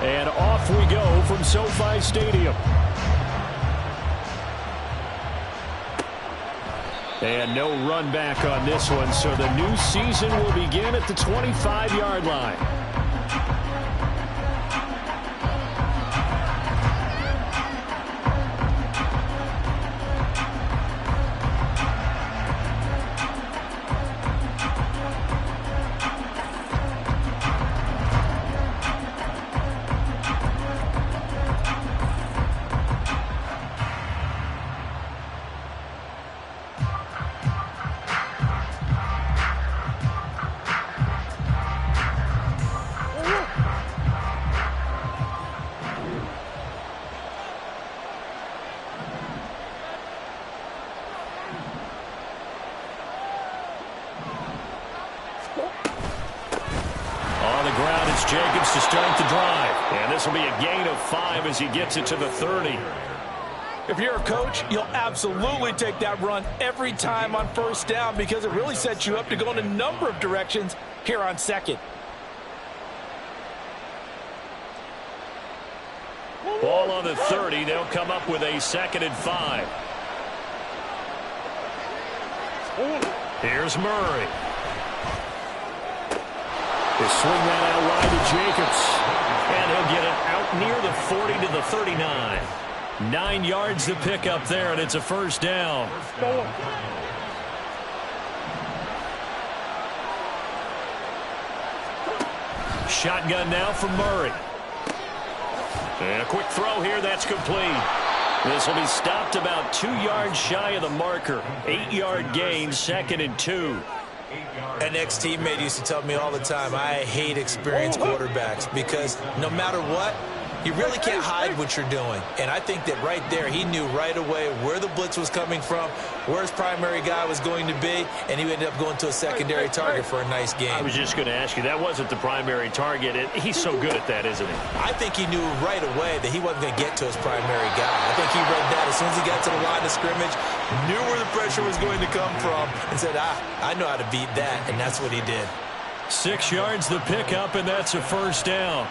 And off we go from SoFi Stadium. And no run back on this one, so the new season will begin at the 25-yard line. Jacobs to start the drive. And this will be a gain of 5 as he gets it to the 30. If you're a coach, you'll absolutely take that run every time on first down because it really sets you up to go in a number of directions here on second. Ball on the 30. They'll come up with a 2nd and 5. Here's Murray. He'll swing that out wide to Jacobs. And he'll get it out near the 40 to the 39. 9 yards to pick up there, and it's a first down. Shotgun now from Murray. And a quick throw here, that's complete. This will be stopped about 2 yards shy of the marker. 8-yard gain, 2nd and 2. An ex-teammate used to tell me all the time, I hate experienced quarterbacks because no matter what, you really can't hide what you're doing. And I think that right there, he knew right away where the blitz was coming from, where his primary guy was going to be, and he ended up going to a secondary target for a nice game. I was just going to ask you, that wasn't the primary target. He's so good at that, isn't he? I think he knew right away that he wasn't going to get to his primary guy. I think he read that as soon as he got to the line of scrimmage, knew where the pressure was going to come from, and said, I know how to beat that, and that's what he did. 6 yards the pickup, and that's a first down.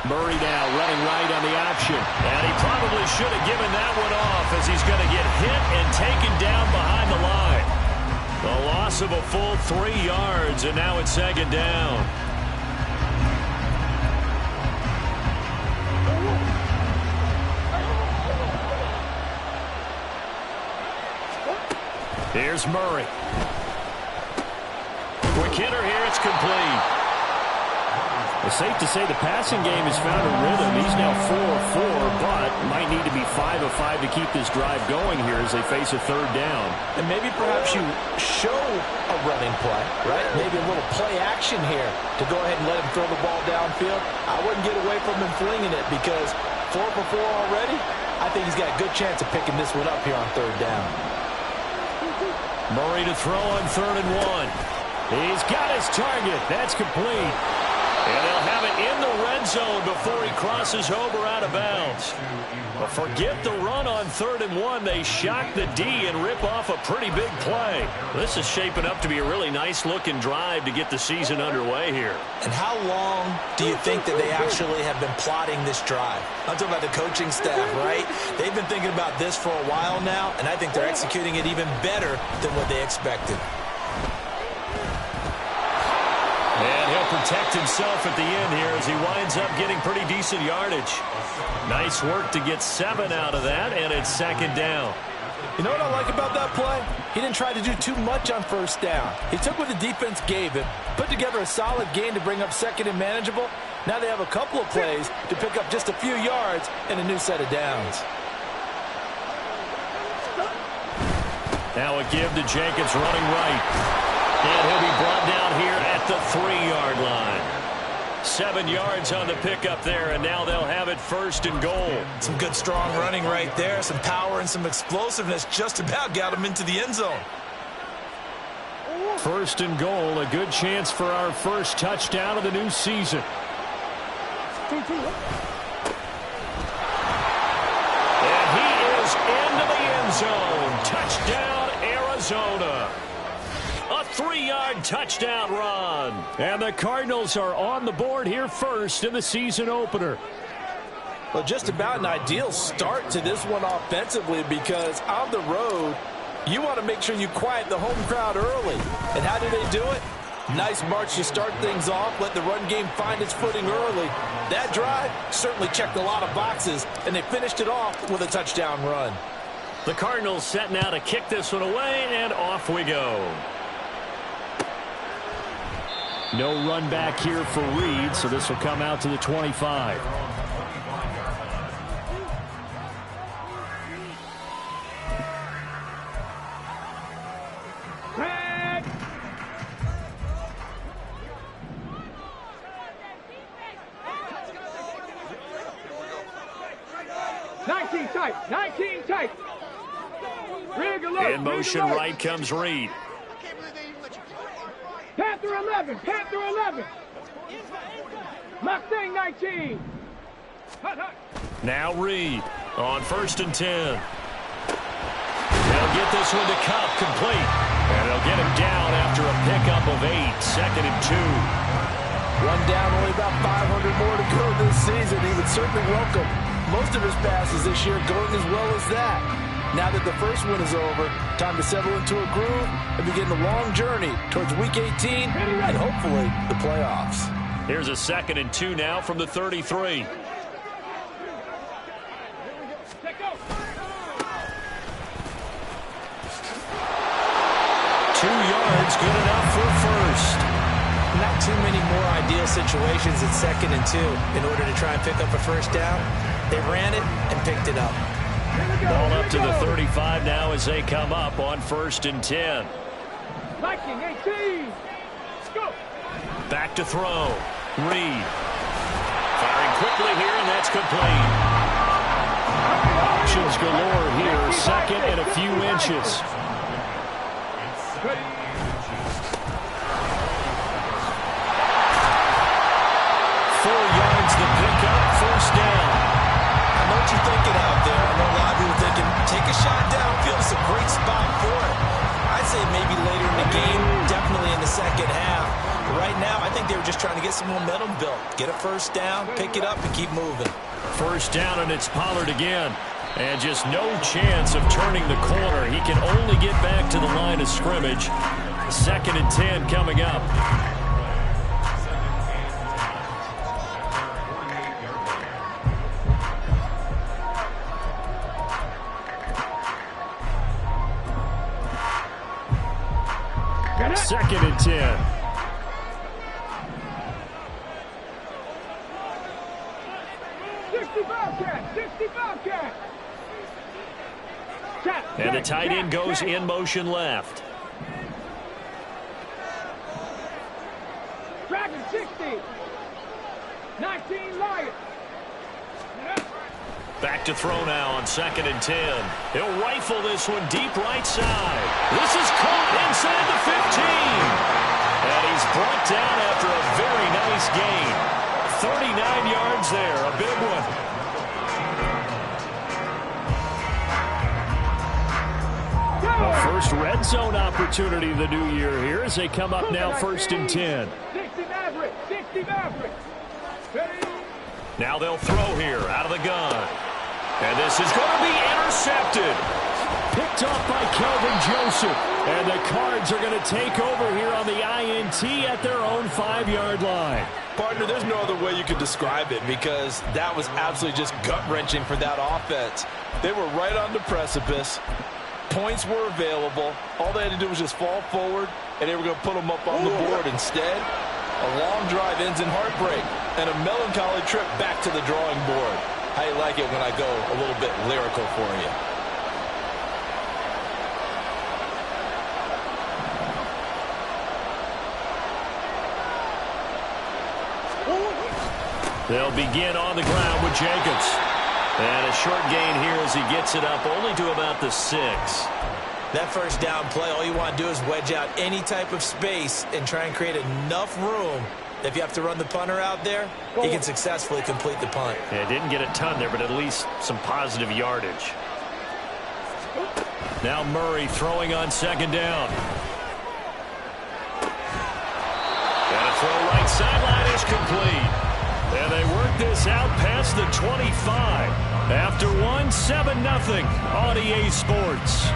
Murray now running right on the option. And he probably should have given that one off as he's going to get hit and taken down behind the line. The loss of a full 3 yards, and now it's 2nd down. Here's Murray. Quick hitter here, it's complete. It's safe to say the passing game has found a rhythm. He's now 4-4, but might need to be 5 of 5 to keep this drive going here as they face a 3rd down. And maybe perhaps you show a running play, right? Maybe a little play action here to go ahead and let him throw the ball downfield. I wouldn't get away from him flinging it because 4 for 4 already. I think he's got a good chance of picking this one up here on 3rd down. Murray to throw on 3rd and 1. He's got his target. That's complete. And they'll have it in the red zone before he crosses over out of bounds. But forget the run on 3rd and 1. They shock the D and rip off a pretty big play. This is shaping up to be a really nice-looking drive to get the season underway here. And how long do you think that they actually have been plotting this drive? I'm talking about the coaching staff, right? They've been thinking about this for a while now, and I think they're executing it even better than what they expected. And he'll protect himself at the end here as he winds up getting pretty decent yardage. Nice work to get 7 out of that, and it's 2nd down. You know what I like about that play? He didn't try to do too much on first down. He took what the defense gave him, put together a solid gain to bring up 2nd and manageable. Now they have a couple of plays to pick up just a few yards and a new set of downs. Now a give to Jacobs running right. And he'll be brought down here at the 3-yard line. 7 yards on the pickup there, and now they'll have it 1st and goal. Some good strong running right there, some power and some explosiveness just about got him into the end zone. 1st and goal, a good chance for our first touchdown of the new season. And he is into the end end zone. Touchdown, Arizona. A 3-yard touchdown run. And the Cardinals are on the board here first in the season opener. Well, just about an ideal start to this one offensively, because on the road, you want to make sure you quiet the home crowd early. And how do they do it? Nice march to start things off. Let the run game find its footing early. That drive certainly checked a lot of boxes, and they finished it off with a touchdown run. The Cardinals set now to kick this one away, and off we go. No run back here for Reed, so this will come out to the 25. In motion right comes Reed. Panther 11, Panther 11. Mustang 19. Now Reed on 1st and 10. They'll get this one to Cup, complete. And they'll get him down after a pickup of 8, 2nd and 2. Run down, only about 500 more to go this season. He would certainly welcome most of his passes this year going as well as that. Now that the first one is over, time to settle into a groove and begin the long journey towards Week 18 and hopefully the playoffs. Here's a 2nd and 2 now from the 33. 2 yards, good enough for first. Not too many more ideal situations at 2nd and 2 in order to try and pick up a first down. They ran it and picked it up. Ball up to the 35 now as they come up on 1st and 10. Viking 18. Go. Back to throw. Reed. Firing quickly here, and that's complete. Options galore here. 2nd and a few inches. 4 yards the pickup, 1st down. I know what you're thinking out there. I know a lot of people are thinking, take a shot downfield. It's a great spot for it. I'd say maybe later in the game, definitely in the second half. But right now, I think they were just trying to get some momentum built. Get a first down, pick it up, and keep moving. 1st down, and it's Pollard again. And just no chance of turning the corner. He can only get back to the line of scrimmage. 2nd and 10 coming up. Second and 10. And the tight end goes in motion left. Dragon 60. 19 Lions. Back to throw now on 2nd and 10. He'll rifle this one deep right side. This is caught inside the 15. And he's brought down after a very nice gain. 39 yards there, a big one. A first red zone opportunity the new year here as they come up now 1st and 10. 60 Maverick, 60 Maverick. Now they'll throw here out of the gun. And this is going to be intercepted. Picked off by Kelvin Joseph. And the Cards are going to take over here on the INT at their own 5-yard line. Partner, there's no other way you could describe it, because that was absolutely just gut-wrenching for that offense. They were right on the precipice. Points were available. All they had to do was just fall forward, and they were going to put them up on the board. Instead, a long drive ends in heartbreak and a melancholy trip back to the drawing board. How you like it when I go a little bit lyrical for you? They'll begin on the ground with Jacobs. And a short gain here as he gets it up only to about the 6. That first down play, all you want to do is wedge out any type of space and try and create enough room that if you have to run the punter out there, he can successfully complete the punt. Yeah, didn't get a ton there, but at least some positive yardage. Now Murray throwing on second down. And a throw right sideline is complete. And they work this out past the 25. After one, 7-0 on EA Sports.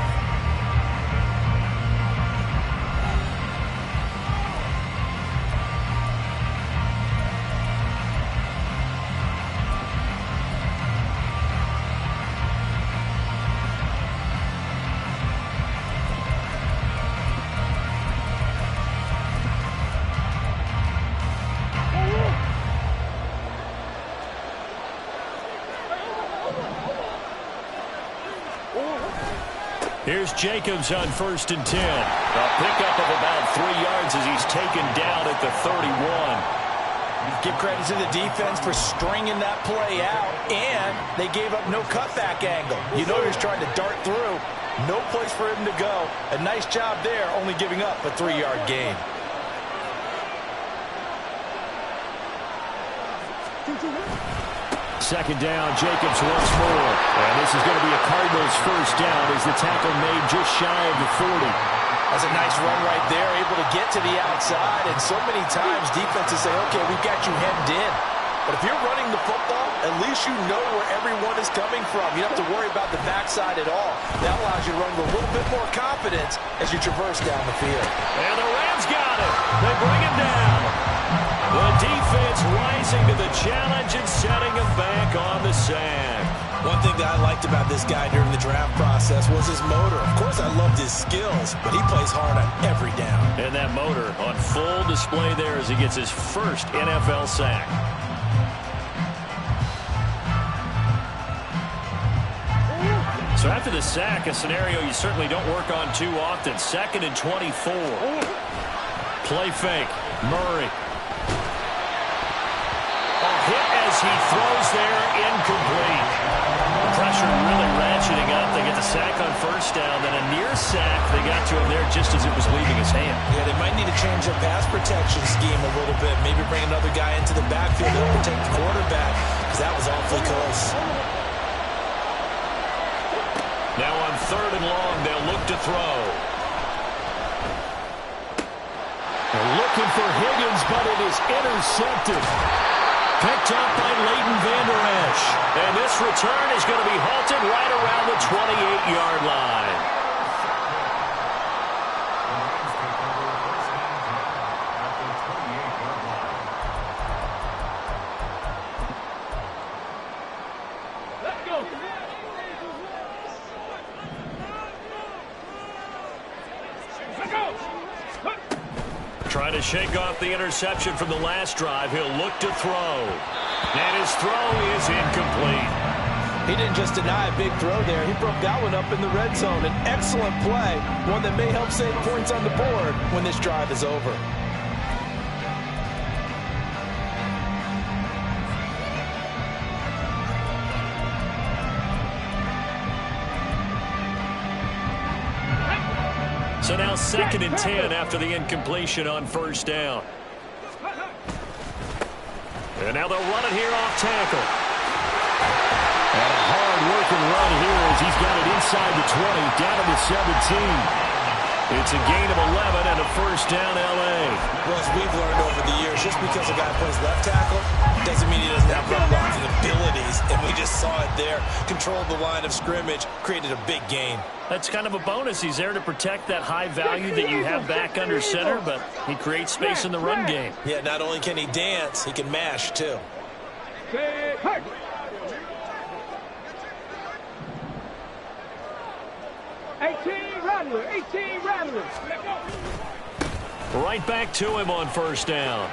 Here's Jacobs on 1st and 10. A pickup of about 3 yards as he's taken down at the 31. Give credit to the defense for stringing that play out, and they gave up no cutback angle. You know he's trying to dart through. No place for him to go. A nice job there, only giving up a 3-yard gain. Second down, Jacobs once more. And this is going to be a Cardinals first down as the tackle made just shy of the 40. That's a nice run right there, able to get to the outside. And so many times defenses say, okay, we've got you hemmed in. But if you're running the football, at least you know where everyone is coming from. You don't have to worry about the backside at all. That allows you to run with a little bit more confidence as you traverse down the field. And the Rams got it. They bring him down. The defense rising to the challenge and setting him back on the sand. One thing that I liked about this guy during the draft process was his motor. Of course, I loved his skills, but he plays hard on every down. And that motor on full display there as he gets his first NFL sack. So after the sack, a scenario you certainly don't work on too often. 2nd and 24. Play fake. Murray. Hit as he throws there, incomplete. The pressure really ratcheting up. They get the sack on first down, then a near sack. They got to him there just as it was leaving his hand. Yeah, they might need to change their pass protection scheme a little bit. Maybe bring another guy into the backfield to help protect the quarterback, because that was awfully close. Now on 3rd and long, they'll look to throw. They're looking for Higgins, but it is intercepted. Picked up by Leighton Vander Esch. And this return is going to be halted right around the 28-yard line. Let's go. Let's go. Trying to shake off the interception from the last drive. He'll look to throw. And his throw is incomplete. He didn't just deny a big throw there. He broke that one up in the red zone. An excellent play, one that may help save points on the board when this drive is over. So now 2nd and 10 after the incompletion on first down. And now they'll run it here off tackle. And a hard-working run here as he's got it inside the 20, down to the 17. It's a gain of 11 and a first down, L.A. Well, as we've learned over the years, just because a guy plays left tackle doesn't mean he doesn't have run blocking abilities. And we just saw it there. Controlled the line of scrimmage, created a big gain. That's kind of a bonus. He's there to protect that high value that you have back under center, but he creates space in the run game. Yeah, not only can he dance, he can mash, too. 18 Rattler, 18 Rattler. Right back to him on first down.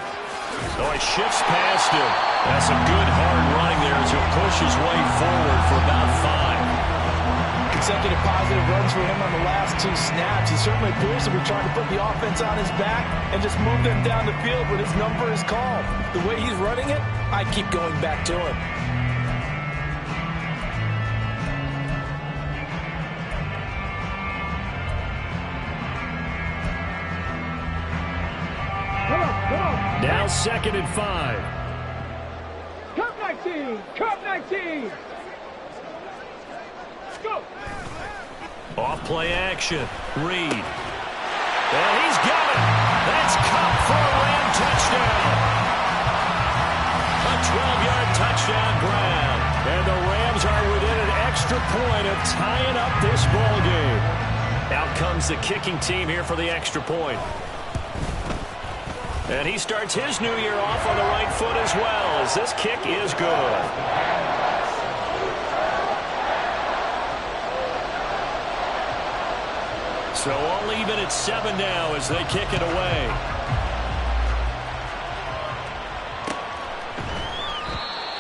So he shifts past him. That's a good hard running there as he'll push his way forward for about 5. Consecutive positive runs for him on the last 2 snaps. He certainly appears to be trying to put the offense on his back and just move them down the field when his number is called. The way he's running it, I keep going back to him. Now 2nd and 5. Cup 19, Cup 19. Go. Off play action. Reed. And he's got it. That's Cup for a Ram touchdown. A 12-yard touchdown grab. And the Rams are within an extra point of tying up this ball game. Out comes the kicking team here for the extra point. And he starts his new year off on the right foot as well, as this kick is good. So all even at 7 now as they kick it away.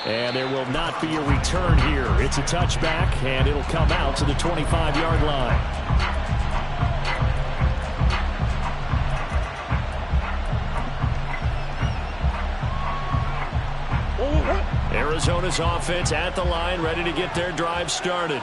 And there will not be a return here. It's a touchback, and it'll come out to the 25-yard line. Arizona's offense at the line, ready to get their drive started.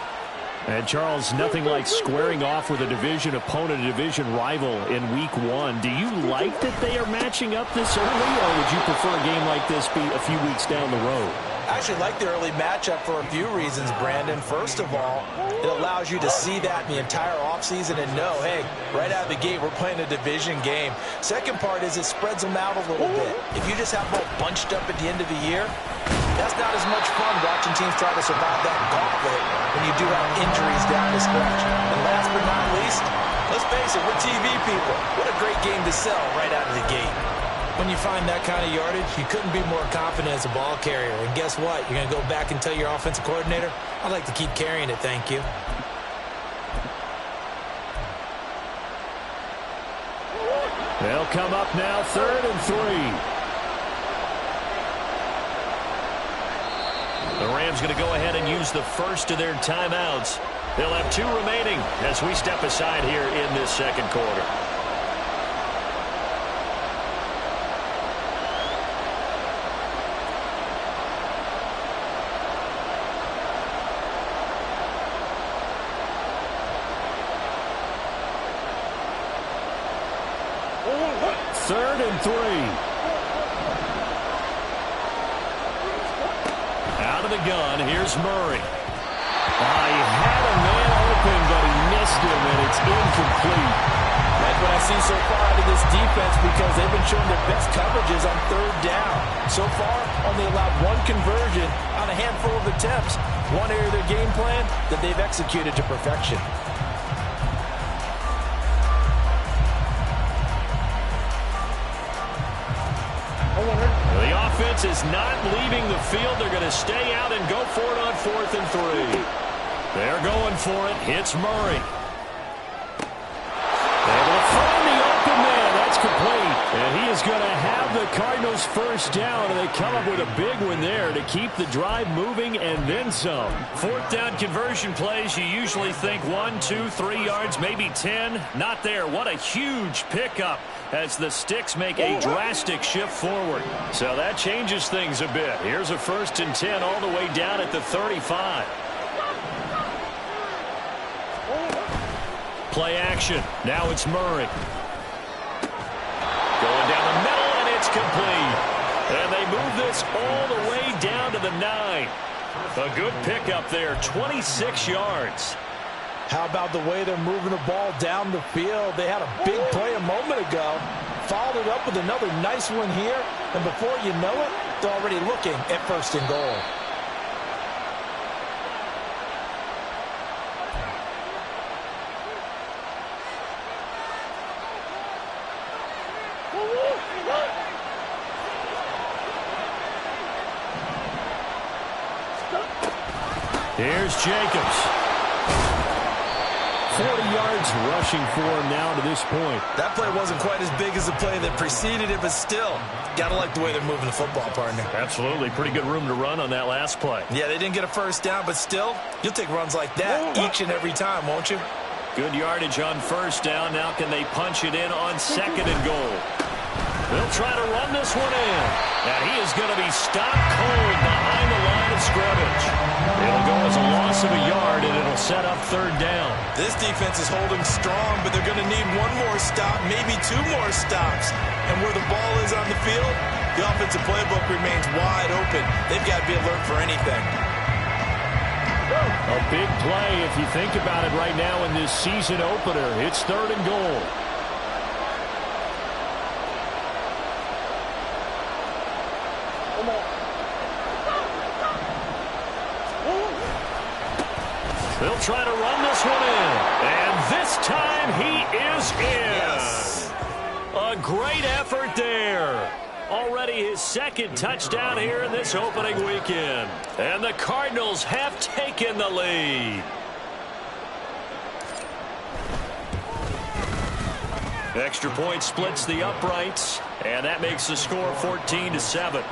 And, Charles, nothing like squaring off with a division opponent, a division rival in Week 1. Do you like that they are matching up this early, or would you prefer a game like this be a few weeks down the road? I actually like the early matchup for a few reasons, Brandon. First of all, it allows you to see that in the entire offseason and know, hey, right out of the gate, we're playing a division game. Second part is it spreads them out a little bit. If you just have them all bunched up at the end of the year, that's not as much fun watching teams try to survive that gauntlet when you do have injuries down the stretch. And last but not least, let's face it, we're TV people. What a great game to sell right out of the gate. When you find that kind of yardage, you couldn't be more confident as a ball carrier. And guess what? You're going to go back and tell your offensive coordinator, I'd like to keep carrying it, thank you. They'll come up now, 3rd and 3. The Rams going to go ahead and use the first of their timeouts. They'll have 2 remaining as we step aside here in this second quarter. Third and 3. Out of the gun, here's Murray. He had a man open, but he missed him, and it's incomplete. That's what I see so far out of this defense, because they've been showing their best coverages on 3rd down. So far, only allowed 1 conversion on a handful of attempts. One area of their game plan that they've executed to perfection. The offense is not leaving the field. They're going to stay out and go for it on 4th and 3. They're going for it. Hits Murray. Able to find the open man. That's complete. And he is going to have the Cardinals first down, and they come up with a big one there to keep the drive moving and then some. 4th down conversion plays, you usually think 1, 2, 3 yards, maybe 10. Not there. What a huge pickup as the Sticks make a drastic shift forward. So that changes things a bit. Here's a 1st and 10 all the way down at the 35. Play action. Now it's Murray. Going down the middle, and it's complete. And they move this all the way down to the 9. A good pickup there, 26 yards. How about the way they're moving the ball down the field? They had a big play a moment ago. Followed it up with another nice one here. And before you know it, they're already looking at 1st and goal. Here's Jacobs. 40 yards rushing for him now to this point. That play wasn't quite as big as the play that preceded it, but still, got to like the way they're moving the football, partner. Absolutely. Pretty good room to run on that last play. Yeah, they didn't get a 1st down, but still, you'll take runs like that each and every time, won't you? Good yardage on 1st down. Now can they punch it in on 2nd and goal? They'll try to run this one in. And he is going to be stopped cold behind the line of scrimmage. It'll go as a loss of a yard, and it'll set up 3rd down. This defense is holding strong, but they're going to need 1 more stop, maybe 2 more stops. And where the ball is on the field, the offensive playbook remains wide open. They've got to be alert for anything. A big play if you think about it right now in this season opener. It's 3rd and goal. They'll try to run this one in. And this time he is in. Yes. A great effort there. Already his 2nd touchdown here in this opening weekend. And the Cardinals have taken the lead. Extra point splits the uprights, and that makes the score 14-7.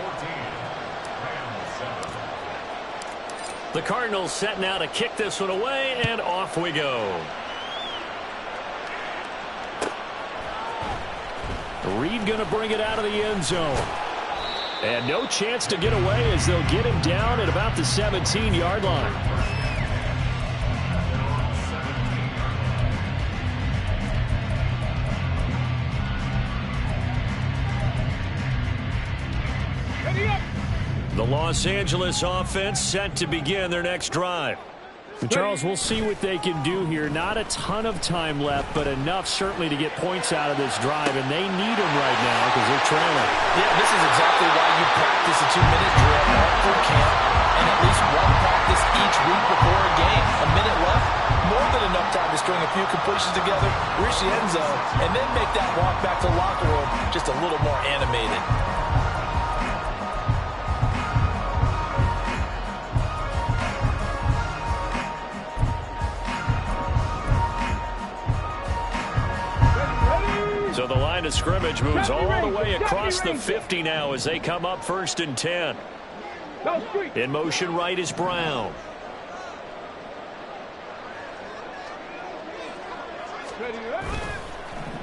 The Cardinals set now to kick this one away, and off we go. Reed going to bring it out of the end zone. And no chance to get away as they'll get him down at about the 17-yard line. The Los Angeles offense set to begin their next drive. Charles, we'll see what they can do here. Not a ton of time left, but enough certainly to get points out of this drive, and they need them right now because they're trailing. Yeah, this is exactly why you practice a 2-minute drill all through camp and at least one practice each week before a game. A minute left, more than enough time to string a few completions together, reach the end zone, and then make that walk back to the locker room just a little more animated. So the line of scrimmage moves all the way across the 50 now as they come up 1st and 10. In motion right is Brown.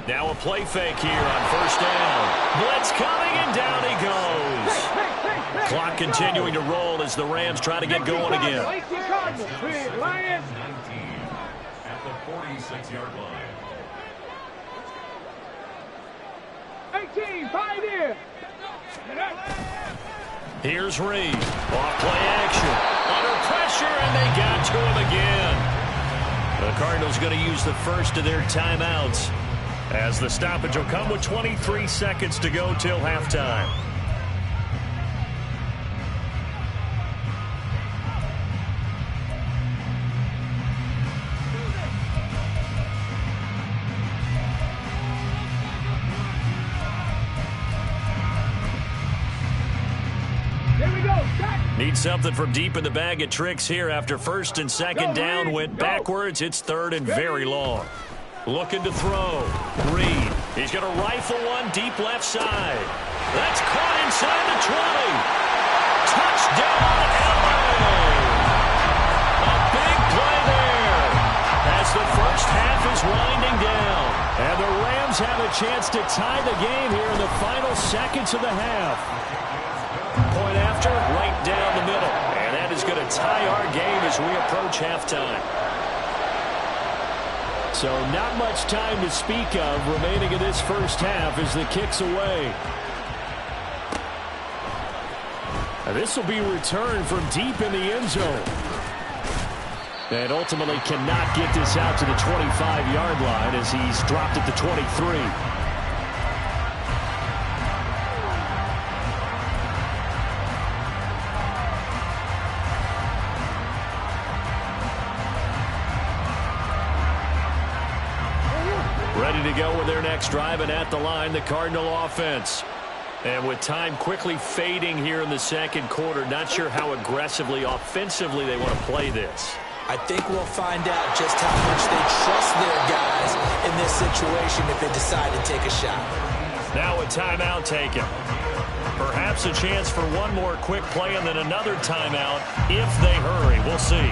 Now a play fake here on 1st down. Blitz coming and down he goes. Clock continuing to roll as the Rams try to get going again. 19 at the 46-yard line. 18, 5 here. Here's Reed. Off play action. Under pressure, and they got to him again. The Cardinals going to use the first of their timeouts as the stoppage will come with 23 seconds to go till halftime. Need something from deep in the bag of tricks here after 1st and 2nd down went backwards. It's 3rd and very long. Looking to throw. Reed. He's going to rifle one deep left side. That's caught inside the 20. Touchdown, LA! A big play there as the first half is winding down. And the Rams have a chance to tie the game here in the final seconds of the half. Point after, right down the middle. And that is going to tie our game as we approach halftime. So not much time to speak of remaining in this first half as the kick's away. And this will be returned from deep in the end zone. And ultimately cannot get this out to the 25-yard line as he's dropped at the 23. Ready to go with their next drive, and at the line, the Cardinal offense. And with time quickly fading here in the second quarter, not sure how aggressively, offensively they want to play this. I think we'll find out just how much they trust their guys in this situation if they decide to take a shot. Now a timeout taken. Perhaps a chance for one more quick play and then another timeout if they hurry. We'll see.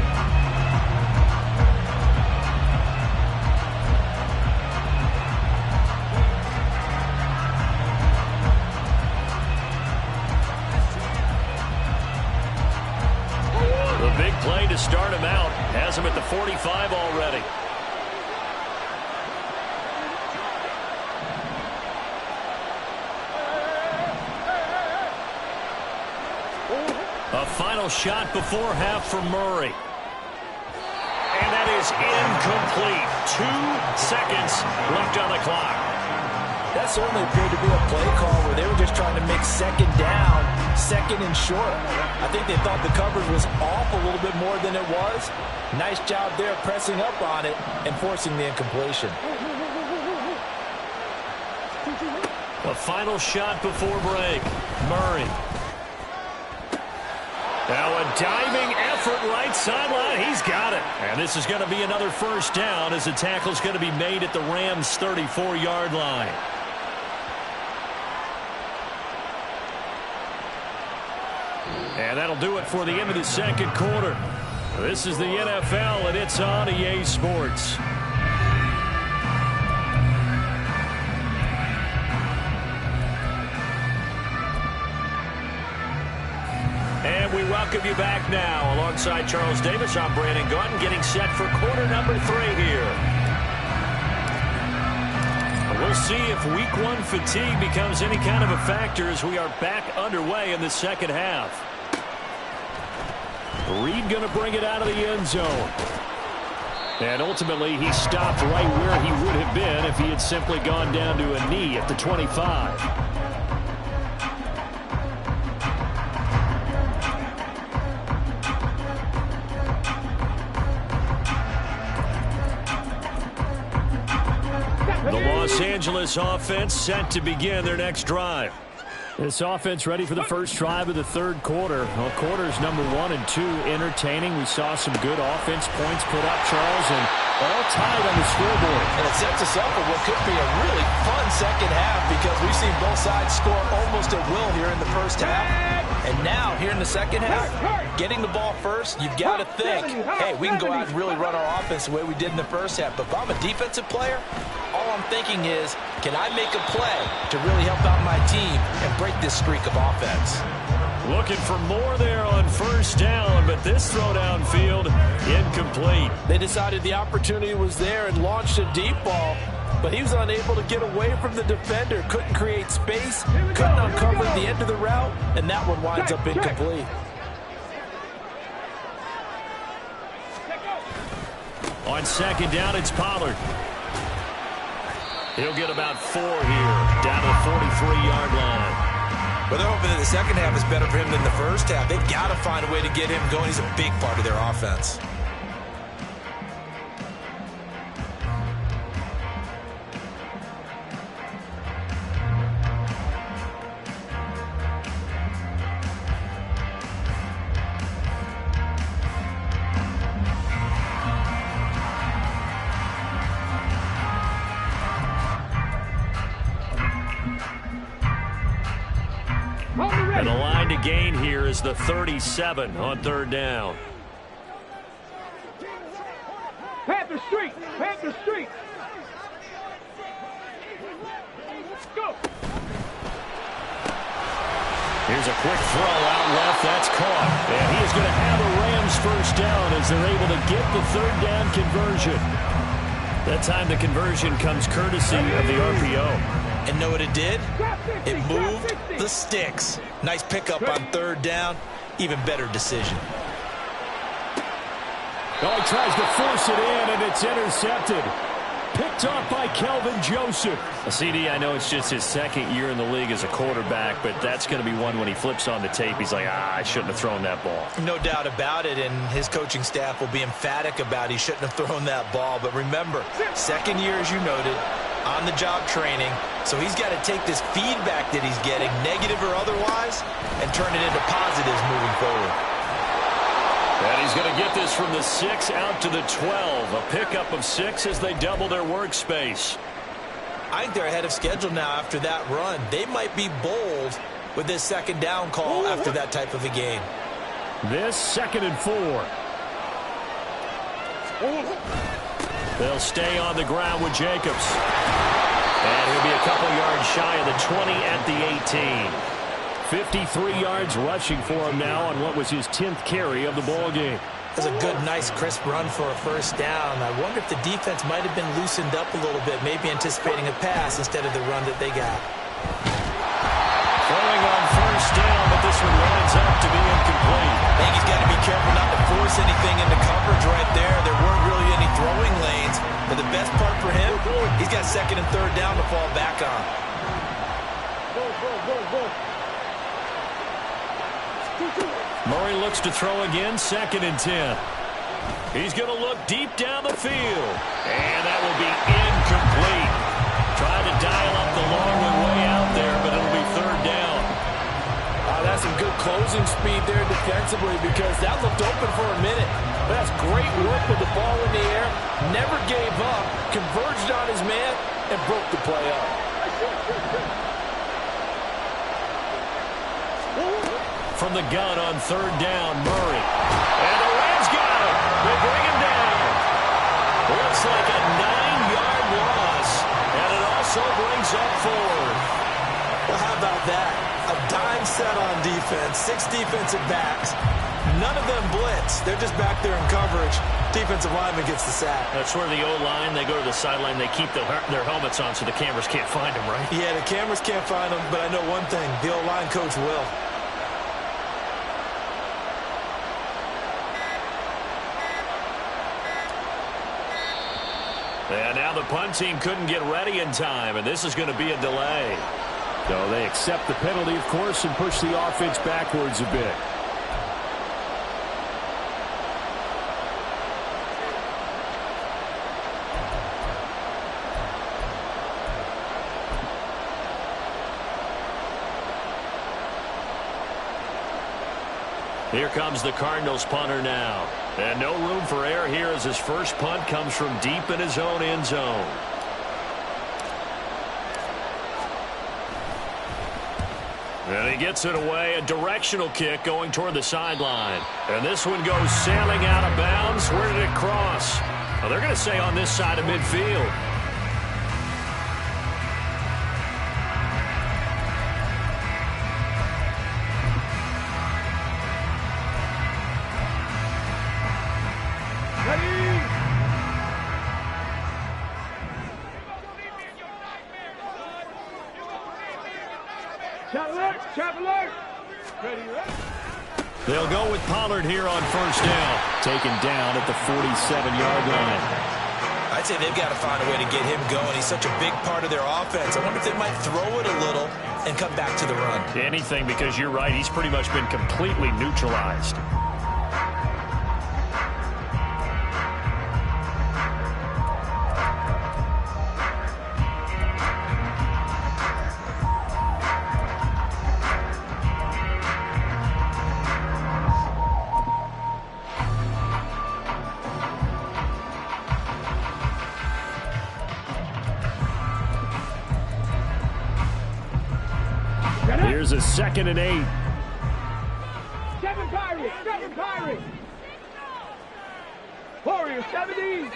The big play to start him out has him at the 45 already. A final shot before half for Murray. is incomplete. 2 seconds left on the clock. That certainly appeared to be a play call where they were just trying to make second down, second and short. I think they thought the coverage was off a little bit more than it was. Nice job there pressing up on it and forcing the incompletion. The final shot before break. Murray. Now a diving effort right sideline. He's got it. And this is going to be another first down as the tackle's going to be made at the Rams' 34-yard line. And that'll do it for the end of the second quarter. This is the NFL, and it's on EA Sports. And we welcome you back now. Alongside Charles Davis, I'm Brandon Gaudin, getting set for quarter number 3 here. We'll see if week 1 fatigue becomes any kind of a factor as we are back underway in the second half. Reed going to bring it out of the end zone. And ultimately, he stopped right where he would have been if he had simply gone down to a knee at the 25. The Los Angeles offense set to begin their next drive. This offense ready for the first drive of the third quarter. Well, quarters number 1 and 2 entertaining. We saw some good offense points put up, Charles, and all tied on the scoreboard. And it sets us up for what could be a really fun second half because we've seen both sides score almost at will here in the first half. And now, here in the second half, getting the ball first, you've got to think, hey, we can go out and really run our offense the way we did in the first half. But if I'm a defensive player, all I'm thinking is, can I make a play to really help out my team and break this streak of offense? Looking for more there on first down, but this throw downfield incomplete. They decided the opportunity was there and launched a deep ball, but he was unable to get away from the defender, couldn't create space, couldn't uncover the end of the route, and that one winds up incomplete. On second down, it's Pollard. He'll get about 4 here, down to the 43-yard line. But they're hoping that the second half is better for him than the first half. They've got to find a way to get him going. He's a big part of their offense. And the line to gain here is the 37 on third down. Panther Street! Panther Street! Go! Here's a quick throw out left. That's caught. And he is going to have a Rams first down as they're able to get the third down conversion. That time the conversion comes courtesy of the RPO. And know what it did? It moved the sticks. Nice pickup on third down. Even better decision. Oh, he tries to force it in, and it's intercepted. Picked off by Kelvin Joseph. CD, I know it's just his second year in the league as a quarterback, but that's going to be one when he flips on the tape. He's like, I shouldn't have thrown that ball. No doubt about it, and his coaching staff will be emphatic about he shouldn't have thrown that ball. But remember, second year, as you noted, on-the-job training, so he's got to take this feedback that he's getting, negative or otherwise, and turn it into positives moving forward. And he's going to get this from the 6 out to the 12. A pickup of 6 as they double their workspace. I think they're ahead of schedule now after that run. They might be bold with this second down call after that type of a game. This 2nd and 4. They'll stay on the ground with Jacobs. And he'll be a couple yards shy of the 20 at the 18. 53 yards rushing for him now on what was his 10th carry of the ballgame. That's a good, nice, crisp run for a first down. I wonder if the defense might have been loosened up a little bit, maybe anticipating a pass instead of the run that they got. Throwing on first down, but this one winds up to be incomplete. I think he's got to be careful not to force anything into coverage right there. There weren't really any Murray looks to throw again, 2nd and 10. He's going to look deep down the field. And that will be incomplete. Trying to dial up the long one way out there, but it'll be 3rd down. That's some good closing speed there defensively because that looked open for a minute. But that's great work with the ball in the air. Never gave up, converged on his man, and broke the play up. From the gun on 3rd down, Murray. And the Rams got him. They bring him down. Looks like a 9-yard loss. And it also brings up 4th. Well, how about that? A dime set on defense, 6 defensive backs. None of them blitz. They're just back there in coverage. Defensive lineman gets the sack. That's where the O-line, they go to the sideline, they keep their helmets on so the cameras can't find them, right? Yeah, the cameras can't find them, but I know one thing. The O-line coach will. And now the punt team couldn't get ready in time, and this is going to be a delay. So they accept the penalty, of course, and push the offense backwards a bit. Here comes the Cardinals punter now. And no room for error here as his first punt comes from deep in his own end zone. And he gets it away, a directional kick going toward the sideline. And this one goes sailing out of bounds. Where did it cross? Well, they're going to say on this side of midfield. They'll go with Pollard here on 1st down. Taken down at the 47-yard line. I'd say they've got to find a way to get him going. He's such a big part of their offense. I wonder if they might throw it a little and come back to the run. Anything, because you're right. He's pretty much been completely neutralized. Here's a 2nd and 8. 7 Pirates, 7 Pirates. Warriors, 70.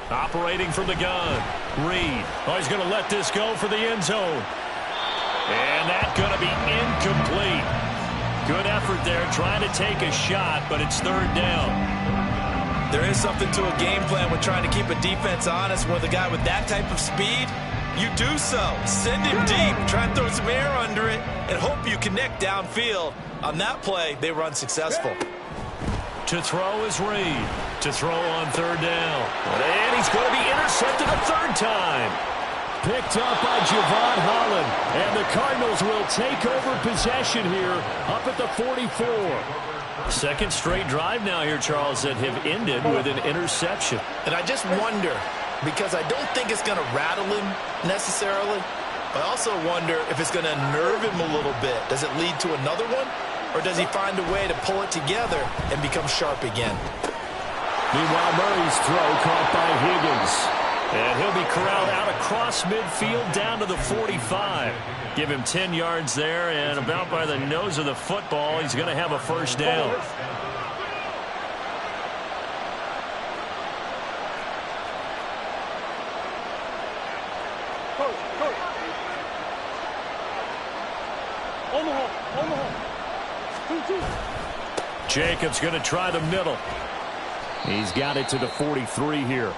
Operating from the gun. Reed. Oh, he's going to let this go for the end zone. And that's going to be incomplete. Good effort there trying to take a shot, but it's 3rd down. There is something to a game plan with trying to keep a defense honest with a guy with that type of speed. You do so. Send him deep. Try and throw some air under it and hope you connect downfield. On that play, they were unsuccessful. To throw is Reed. To throw on 3rd down. And he's going to be intercepted a 3rd time. Picked up by Javon Holland. And the Cardinals will take over possession here up at the 44. 2nd straight drive now here, Charles, that have ended with an interception. And I just wonder, because I don't think it's going to rattle him necessarily. I also wonder if it's going to nerve him a little bit. Does it lead to another one? Or does he find a way to pull it together and become sharp again? Meanwhile, Murray's throw caught by Higgins. And he'll be corralled out across midfield down to the 45. Give him 10 yards there, and about by the nose of the football, he's going to have a 1st down. Jacobs going to try the middle. He's got it to the 43 here.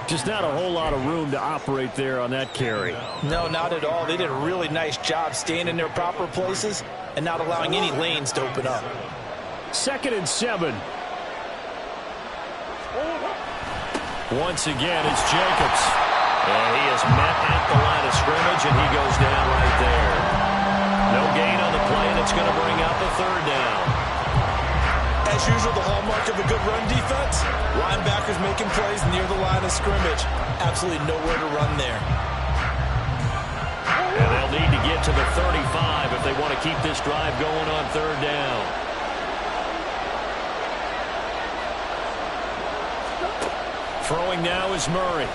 Just not a whole lot of room to operate there on that carry. No, not at all. They did a really nice job staying in their proper places and not allowing any lanes to open up. 2nd and 7. Once again, it's Jacobs. And he is met at the line of scrimmage, and he goes down right there. No gain on the play, and it's going to bring out the third down. As usual, the hallmark of a good run defense, linebackers making plays near the line of scrimmage. Absolutely nowhere to run there. And they'll need to get to the 35 if they want to keep this drive going on third down. Throwing now is Murray.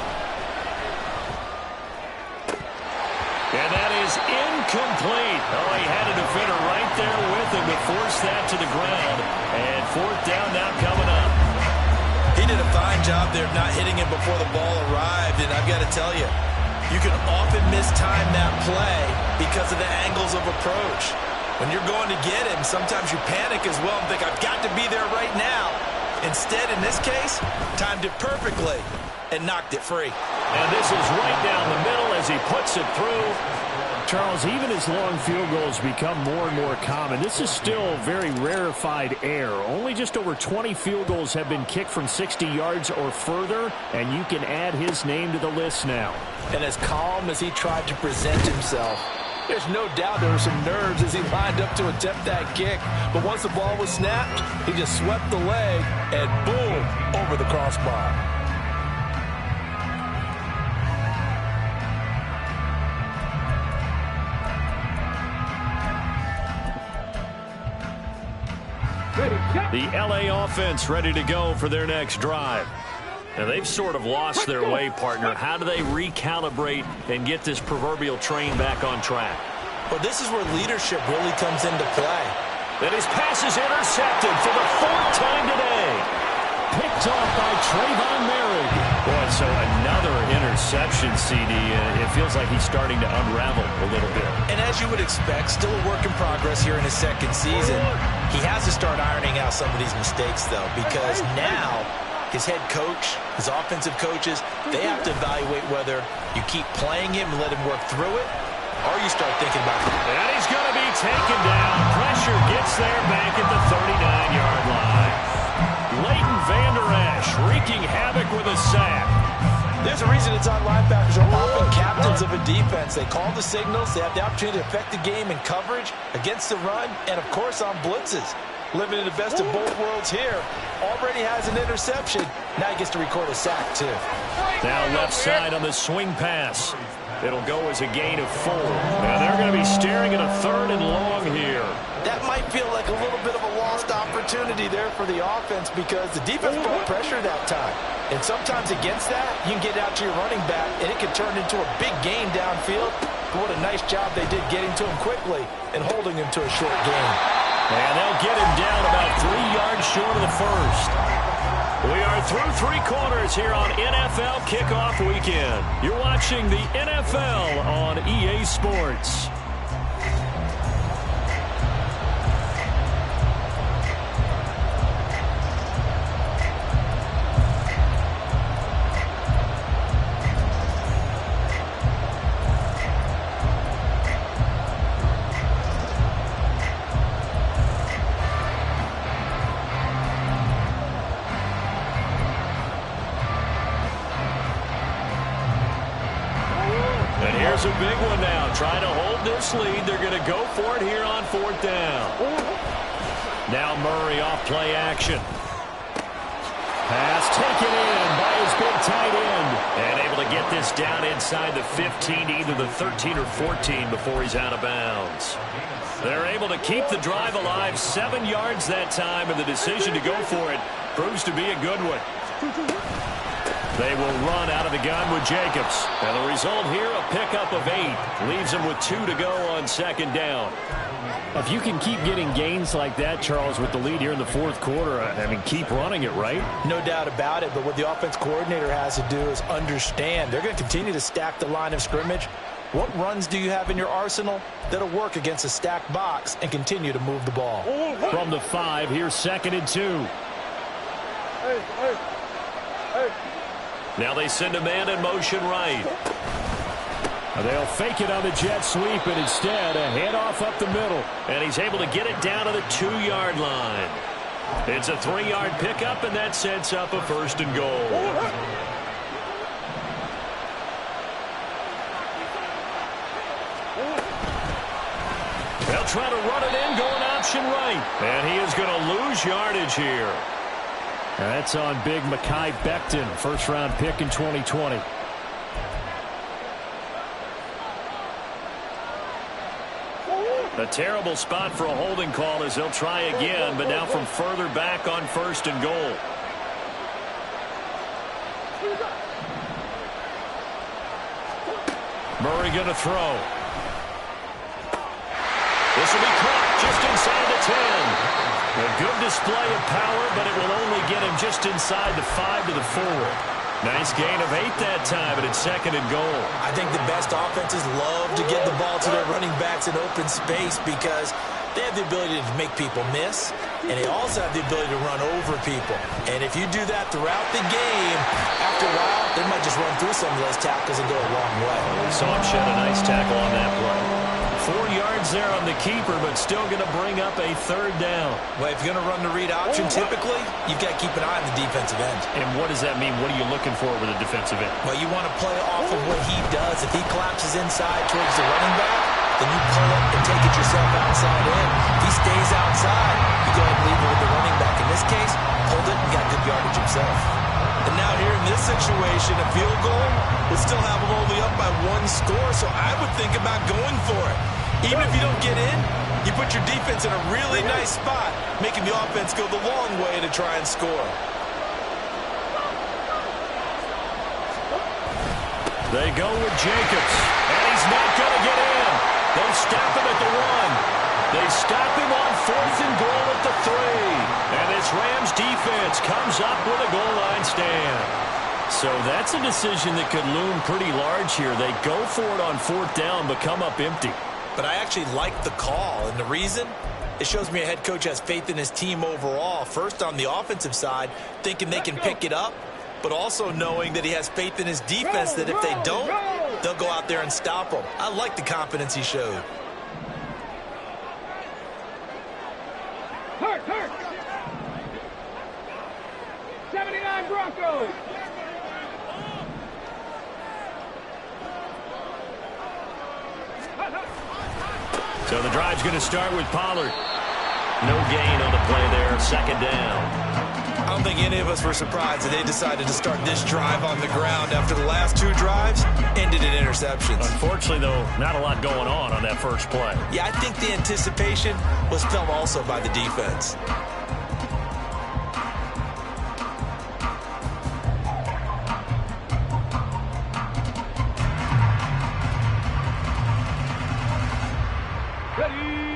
And that is incomplete. Oh, he had a defender right there with him to force that to the ground. And fourth down now coming up. He did a fine job there of not hitting him before the ball arrived. And I've got to tell you, you can often mistime that play because of the angles of approach. When you're going to get him, sometimes you panic as well and think, I've got to be there right now. Instead, in this case, timed it perfectly and knocked it free. And this is right down the middle as he puts it through. Charles, even as long field goals become more and more common, this is still very rarefied air. Only just over 20 field goals have been kicked from 60 yards or further, and you can add his name to the list now. And as calm as he tried to present himself, there's no doubt there were some nerves as he lined up to attempt that kick. But once the ball was snapped, he just swept the leg and boom, over the crossbar. The LA offense ready to go for their next drive. Now, they've sort of lost their way, partner. How do they recalibrate and get this proverbial train back on track? Well, this is where leadership really comes into play. And his pass is intercepted for the fourth time today. Picked off by Trayvon Merrick. Boy, so another interception, CD. It feels like he's starting to unravel a little bit. And as you would expect, still a work in progress here in his second season. He has to start ironing out some of these mistakes, though, because now his head coach, his offensive coaches, they have to evaluate whether you keep playing him and let him work through it, or you start thinking about it. And he's going to be taken down. Pressure gets there back at the 39-yard line. Leighton Vander Esch wreaking havoc with a sack. There's a reason inside linebackers are often captains of a defense. They call the signals. They have the opportunity to affect the game in coverage, against the run, and, of course, on blitzes. Living in the best of both worlds here. Already has an interception. Now he gets to record a sack, too. Now left side on the swing pass. It'll go as a gain of 4. Now they're going to be staring at a third and long here. That might feel like a little bit of a lost opportunity there for the offense because the defense brought pressure that time. And sometimes against that, you can get out to your running back, and it can turn into a big gain downfield. But what a nice job they did getting to him quickly and holding him to a short gain. And they'll get him down about 3 yards short of the first. We are through 3 quarters here on NFL Kickoff Weekend. You're watching the NFL on EA Sports. Here's a big one now. Trying to hold this lead. They're going to go for it here on 4th down. Now Murray off play action. Pass taken in by his big tight end. And able to get this down inside the 15, either the 13 or 14 before he's out of bounds. They're able to keep the drive alive 7 yards that time, and the decision to go for it proves to be a good one. They will run out of the gun with Jacobs. And the result here, a pickup of 8. Leaves them with 2 to go on 2nd down. If you can keep getting gains like that, Charles, with the lead here in the 4th quarter, I mean, keep running it, right? No doubt about it, but what the offense coordinator has to do is understand. They're going to continue to stack the line of scrimmage. What runs do you have in your arsenal that'll work against a stacked box and continue to move the ball? From the 5, here's 2nd and 2. Now they send a man in motion right. They'll fake it on the jet sweep, and instead a handoff up the middle. And he's able to get it down to the 2-yard line. It's a 3-yard pickup, and that sets up a 1st and goal. try to run it in, going option right. And he is going to lose yardage here. That's on big Mekhi Becton, first-round pick in 2020. A terrible spot for a holding call as they'll try again, but now from further back on 1st and goal. Murray going to throw. This will be caught just inside the 10. A good display of power, but it will only get him just inside the 5 to the 4. Nice gain of 8 that time, but it's 2nd and goal. I think the best offenses love to get the ball to their running backs in open space because they have the ability to make people miss, and they also have the ability to run over people. And if you do that throughout the game, after a while, they might just run through some of those tackles and go a long way. Saw him shed a nice tackle on that play. 4 yards there on the keeper, but still going to bring up a 3rd down. Well, if you're going to run the read option, typically, you've got to keep an eye on the defensive end. And what does that mean? What are you looking for with a defensive end? Well, you want to play off of what he does. If he collapses inside towards the running back, then you pull up and take it yourself outside in. If he stays outside, you go ahead and leave it with the running back. In this case, pulled it and got good yardage himself. And now here in this situation, a field goal would still have him only up by 1 score, so I would think about going for it. Even if you don't get in, you put your defense in a really nice spot, making the offense go the long way to try and score. They go with Jacobs, and he's not going to get in. They stop him at the 1. They stop him on 4th and goal at the 3. And this Rams defense comes up with a goal line stand. So that's a decision that could loom pretty large here. They go for it on 4th down, but come up empty. But I actually like the call, and the reason? It shows me a head coach has faith in his team overall. First, on the offensive side, thinking they can pick it up, but also knowing that he has faith in his defense that if they don't, they'll go out there and stop them. I like the confidence he showed. Hurt. 79 Broncos. So the drive's going to start with Pollard. No gain on the play there, 2nd down. I don't think any of us were surprised that they decided to start this drive on the ground after the last 2 drives ended in interceptions. Unfortunately, though, not a lot going on that first play. Yeah, I think the anticipation was felt also by the defense.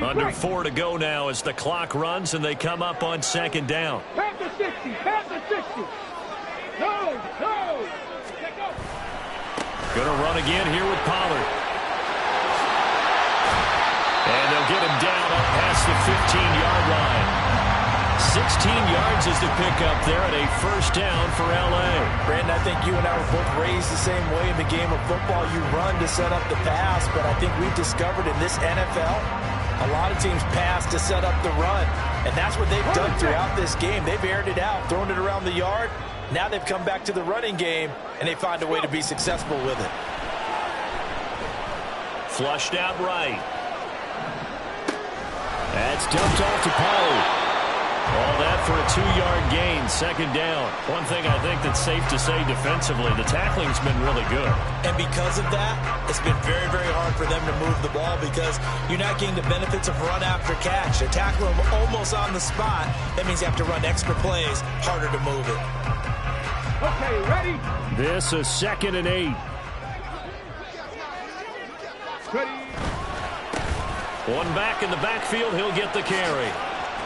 Under 4 to go now as the clock runs and they come up on 2nd down. Pass the 60. Pass the 60. No. Going to run again here with Pollard. And they'll get him down up past the 15-yard line. 16 yards is the pickup there at a 1st down for L.A. Brandon, I think you and I were both raised the same way in the game of football. You run to set up the pass, but I think we've discovered in this NFL, a lot of teams pass to set up the run, and that's what they've done throughout this game. They've aired it out, thrown it around the yard. Now they've come back to the running game, and they find a way to be successful with it. Flushed out right. That's dumped off to Pollard. All that for a 2-yard gain, 2nd down. One thing I think that's safe to say defensively, the tackling's been really good. And because of that, it's been very, very hard for them to move the ball because you're not getting the benefits of run after catch. They tackle them almost on the spot. That means you have to run extra plays, harder to move it. Okay, ready? This is 2nd and 8. Ready. One back in the backfield, he'll get the carry.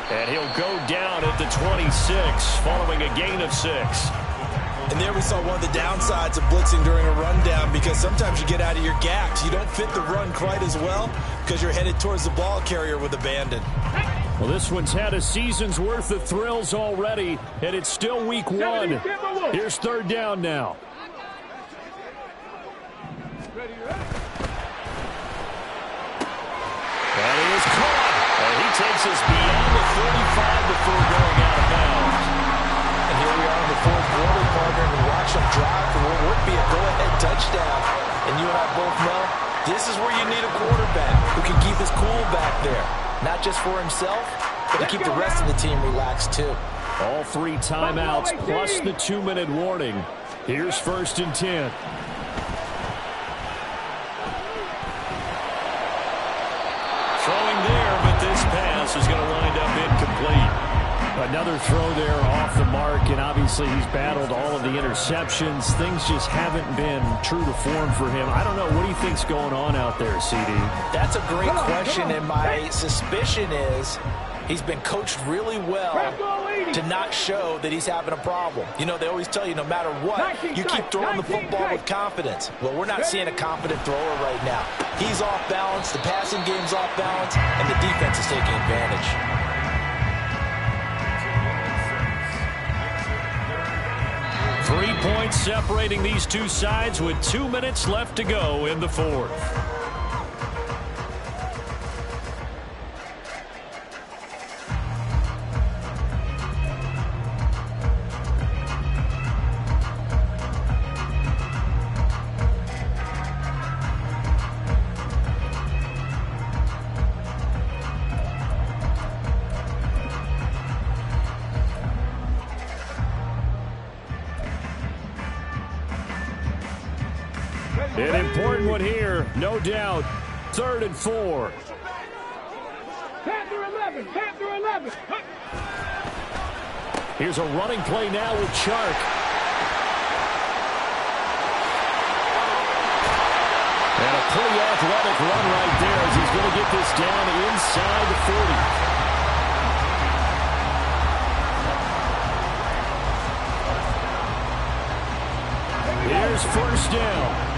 And he'll go down at the 26, following a gain of 6. And there we saw one of the downsides of blitzing during a rundown because sometimes you get out of your gaps. You don't fit the run quite as well because you're headed towards the ball carrier with abandon. Well, this one's had a season's worth of thrills already, and it's still week 1. Here's 3rd down now. Ready. And he is caught. And he takes us beyond the 45 before going out of bounds. And here we are in the 4th quarter, partner, and we watch them drive for what would be a go-ahead touchdown. And you and I both know This is where you need a quarterback who can keep his cool back there. Not just for himself, but to keep the rest of the team relaxed too. All 3 timeouts plus the 2-minute warning. Here's 1st and 10. Throwing there, but this pass is going to wind up incomplete. Another throw there off the mark, and obviously he's battled all of the interceptions. Things just haven't been true to form for him. I don't know. What do you think's going on out there, CD? That's a great question, and my suspicion is he's been coached really well to not show that he's having a problem. You know, they always tell you no matter what, you keep throwing the football with confidence. Well, we're not seeing a confident thrower right now. He's off balance, the passing game's off balance, and the defense is taking advantage. 3 points separating these two sides with 2 minutes left to go in the 4th. An important one here, no doubt. 3rd and 4. Panther 11, Panther 11. Here's a running play now with Chark. And a pretty athletic run right there as he's going to get this down inside the 40. Here's 1st down.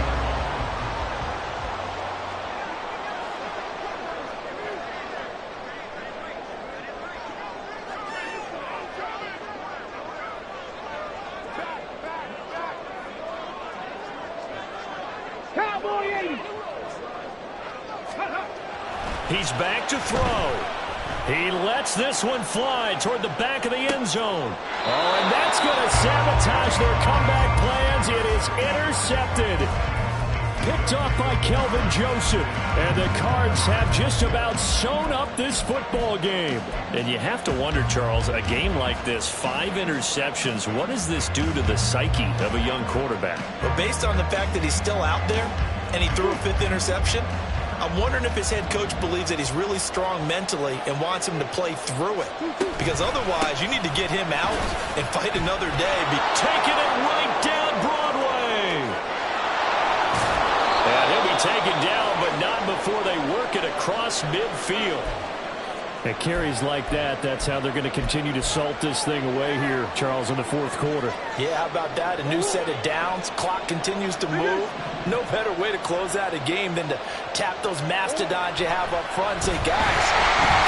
He's back to throw. He lets this one fly toward the back of the end zone. Oh, and that's going to sabotage their comeback plans. It is intercepted. Picked off by Kelvin Joseph. And the Cards have just about sewn up this football game. And you have to wonder, Charles, a game like this, 5 interceptions, what does this do to the psyche of a young quarterback? But based on the fact that he's still out there and he threw a 5th interception, I'm wondering if his head coach believes that he's really strong mentally and wants him to play through it. Because otherwise, you need to get him out and fight another day. Taking it right down Broadway. And he'll be taken down, but not before they work it across midfield. At carries like that, that's how they're going to continue to salt this thing away here, Charles, in the 4th quarter. Yeah, how about that? A new set of downs. Clock continues to move. No better way to close out a game than to tap those mastodons you have up front and say, guys,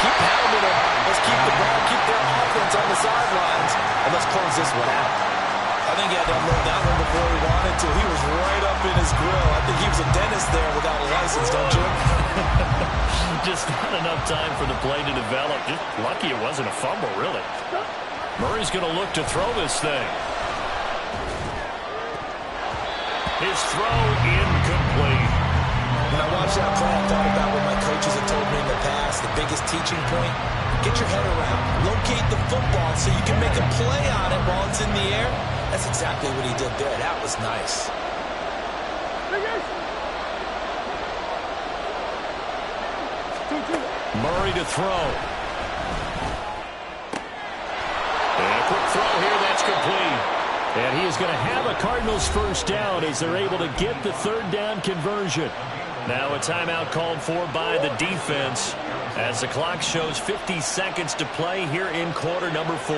keep pounding them. Let's keep the ball, keep their offense on the sidelines, and let's close this one out. I think he had to unload that one before he wanted to. He was right up in his grill. I think he was a dentist there without a license, don't you? Just not enough time for the play to develop. Just lucky it wasn't a fumble, really. Murray's going to look to throw this thing. His throw incomplete. When I watched that play, I thought about what my coaches have told me in the past. The biggest teaching point, get your head around. Locate the football so you can make a play on it while it's in the air. That's exactly what he did there. That was nice. Murray to throw. And a quick throw here, that's complete. And he is going to have a Cardinals 1st down as they're able to get the 3rd down conversion. Now a timeout called for by the defense as the clock shows 50 seconds to play here in quarter number 4.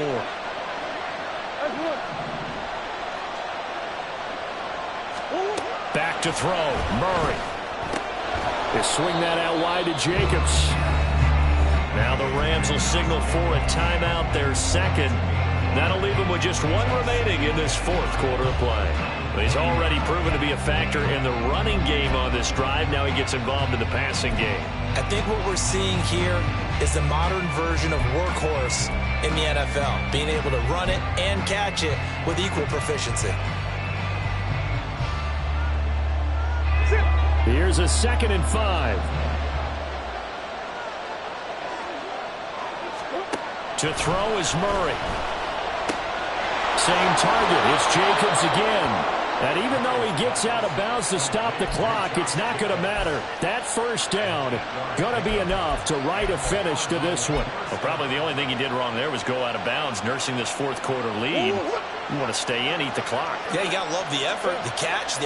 Back to throw. Murray. They swing that out wide to Jacobs. Now the Rams will signal for a timeout, their 2nd. That'll leave them with just 1 remaining in this 4th quarter of play. He's already proven to be a factor in the running game on this drive. Now he gets involved in the passing game. I think what we're seeing here is the modern version of workhorse in the NFL, being able to run it and catch it with equal proficiency. Here's a 2nd and 5. To throw is Murray. Same target. It's Jacobs again. And even though he gets out of bounds to stop the clock, it's not going to matter. That first down going to be enough to write a finish to this one. Well, probably the only thing he did wrong there was go out of bounds, nursing this fourth quarter lead. You want to stay in, eat the clock. Yeah, you got to love the effort, the catch, the